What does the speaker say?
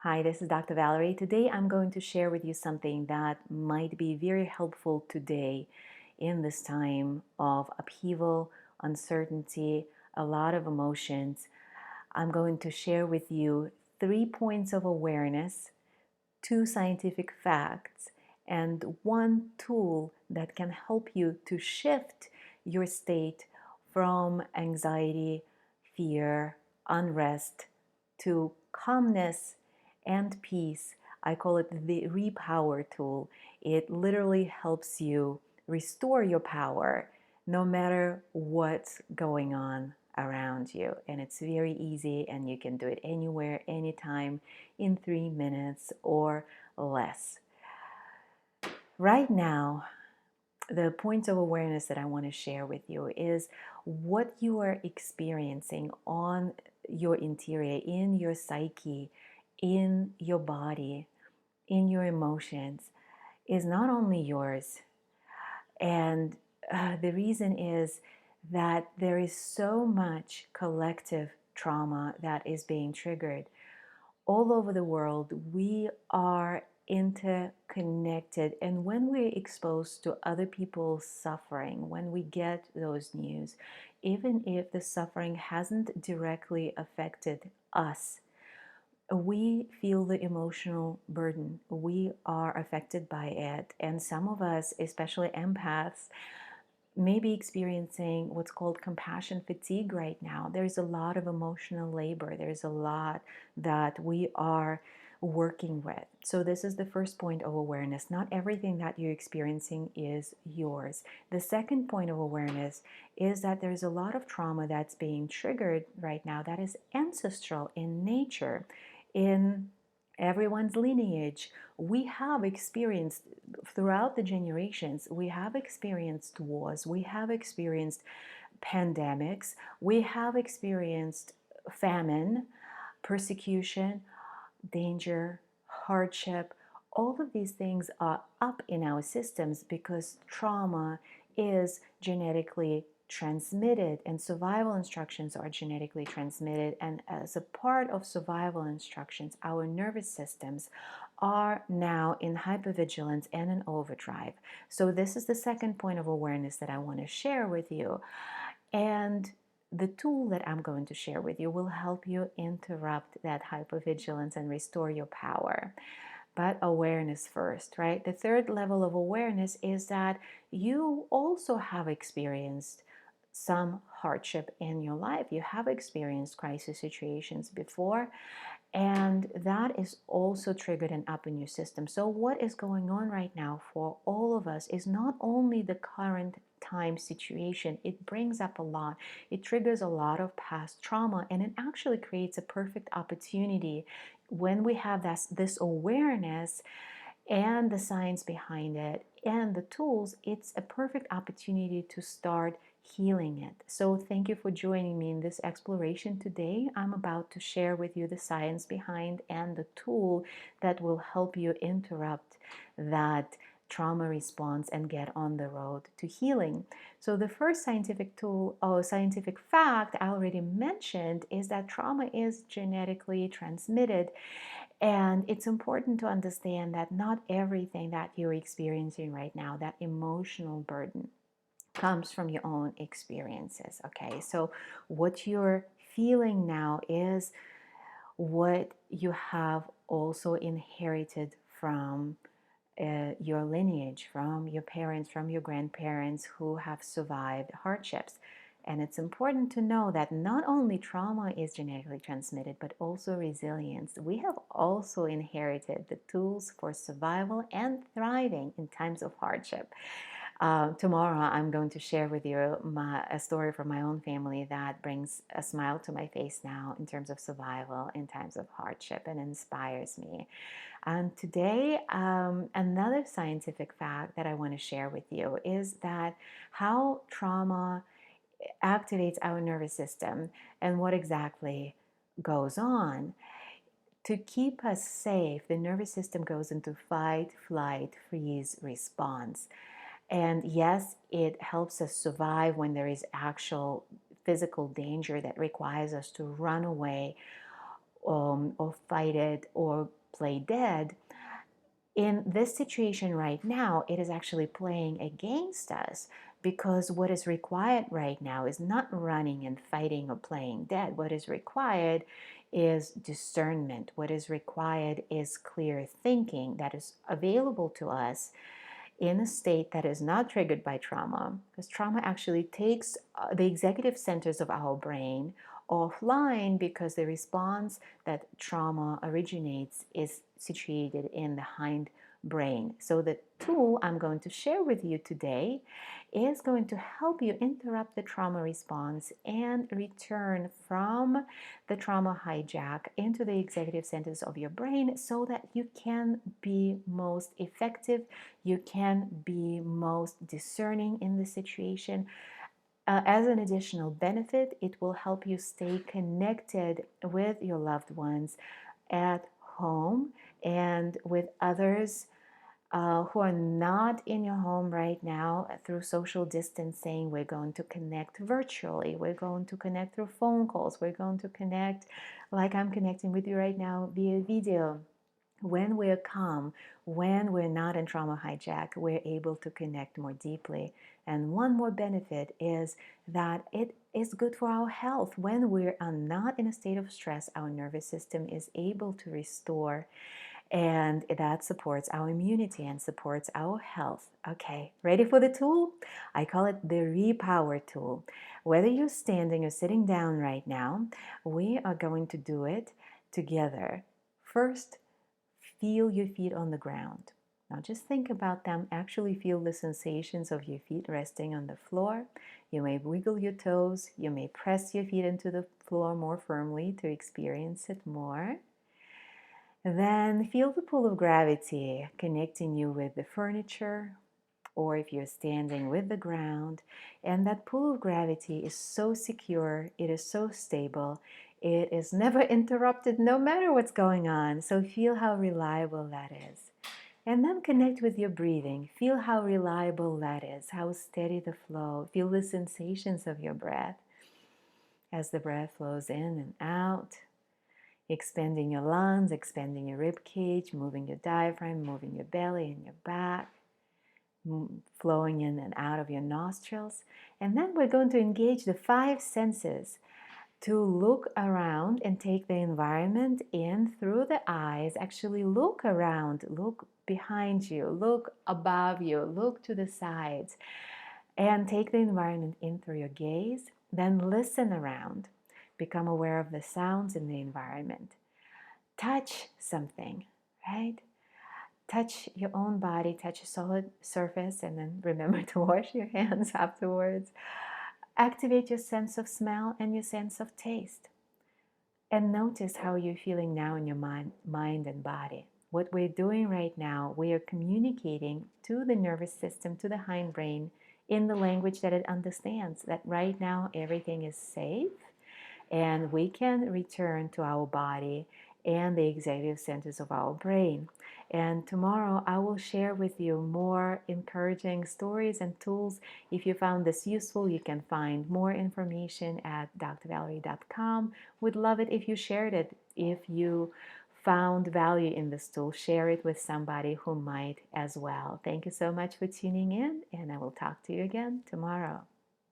Hi, this is Dr. Valerie. Today I'm going to share with you something that might be very helpful today in this time of upheaval, uncertainty, a lot of emotions. I'm going to share with you 3 points of awareness, 2 scientific facts, and 1 tool that can help you to shift your state from anxiety, fear, unrest to calmness and peace. I call it the Repower Tool. It literally helps you restore your power no matter what's going on around you. And it's very easy, and you can do it anywhere, anytime, in 3 minutes or less. Right now, the points of awareness that I want to share with you is what you are experiencing on your interior, in your psyche, in your body, in your emotions, is not only yours. And the reason is that there is so much collective trauma that is being triggered all over the world. We are interconnected, and when we're exposed to other people's suffering, when we get those news, even if the suffering hasn't directly affected us, we feel the emotional burden. We are affected by it, and some of us, especially empaths, may be experiencing what's called compassion fatigue right now. There's a lot of emotional labor. There's a lot that we are working with. So this is the first point of awareness. Not everything that you're experiencing is yours. The second point of awareness is that there's a lot of trauma that's being triggered right now that is ancestral in nature, in everyone's lineage. We have experienced throughout the generations, we have experienced wars, we have experienced pandemics, we have experienced famine, persecution, danger, hardship. All of these things are up in our systems because trauma is genetically transmitted, and survival instructions are genetically transmitted. And as a part of survival instructions, our nervous systems are now in hypervigilance and in overdrive. So this is the second point of awareness that I want to share with you. And the tool that I'm going to share with you will help you interrupt that hypervigilance and restore your power. But awareness first, right? The third level of awareness is that you also have experienced some hardship in your life. You have experienced crisis situations before, and that is also triggered and up in your system. So what is going on right now for all of us is not only the current time situation, it brings up a lot. It triggers a lot of past trauma, and it actually creates a perfect opportunity when we have this awareness and the science behind it and the tools. It's a perfect opportunity to start healing it. So thank you for joining me in this exploration today. I'm about to share with you the science behind and the tool that will help you interrupt that trauma response and get on the road to healing. So the first scientific tool or scientific fact I already mentioned is that trauma is genetically transmitted. And it's important to understand that not everything that you're experiencing right now, that emotional burden, comes from your own experiences. Okay, so what you're feeling now is what you have also inherited from your lineage, from your parents, from your grandparents who have survived hardships. And it's important to know that not only trauma is genetically transmitted, but also resilience. We have also inherited the tools for survival and thriving in times of hardship. Tomorrow, I'm going to share with you a story from my own family that brings a smile to my face now in terms of survival in times of hardship and inspires me. And today, another scientific fact that I want to share with you is that how trauma activates our nervous system and what exactly goes on. To keep us safe, the nervous system goes into fight, flight, freeze response. And yes, it helps us survive when there is actual physical danger that requires us to run away or fight it or play dead, in this situation right now, it is actually playing against us, because what is required right now is not running and fighting or playing dead. What is required is discernment. What is required is clear thinking that is available to us in a state that is not triggered by trauma, because trauma actually takes the executive centers of our brain offline, because the response that trauma originates is situated in the hind brain. So the tool I'm going to share with you today is going to help you interrupt the trauma response and return from the trauma hijack into the executive centers of your brain, so that you can be most effective, you can be most discerning in the situation. As an additional benefit, it will help you stay connected with your loved ones at home and with others who are not in your home right now. Through social distancing, we're going to connect virtually. We're going to connect through phone calls. We're going to connect like I'm connecting with you right now via video. When we're calm, when we're not in trauma hijack, we're able to connect more deeply. And one more benefit is that it is good for our health. When we are not in a state of stress, our nervous system is able to restore, and that supports our immunity and supports our health. Okay, ready for the tool? I call it the Repower Tool. Whether you're standing or sitting down right now, we are going to do it together. First, feel your feet on the ground. Now just think about them. Actually feel the sensations of your feet resting on the floor. You may wiggle your toes. You may press your feet into the floor more firmly to experience it more. Then feel the pull of gravity connecting you with the furniture, or if you're standing with the ground. And that pull of gravity is so secure, it is so stable, it is never interrupted no matter what's going on. So feel how reliable that is. And then connect with your breathing. Feel how reliable that is, how steady the flow. Feel the sensations of your breath as the breath flows in and out. Expanding your lungs, expanding your rib cage, moving your diaphragm, moving your belly and your back, flowing in and out of your nostrils. And then we're going to engage the 5 senses to look around and take the environment in through the eyes. Actually look around, look behind you, look above you, look to the sides, and take the environment in through your gaze. Then listen around. Become aware of the sounds in the environment. Touch something, right? Touch your own body, touch a solid surface, and then remember to wash your hands afterwards. Activate your sense of smell and your sense of taste. And notice how you're feeling now in your mind and body. What we're doing right now, we are communicating to the nervous system, to the hindbrain, in the language that it understands, that right now everything is safe, and we can return to our body and the executive centers of our brain. And tomorrow I will share with you more encouraging stories and tools. If you found this useful, you can find more information at drvalerie.com. Would love it if you shared it. If you found value in this tool, share it with somebody who might as well. Thank you so much for tuning in, and I will talk to you again tomorrow.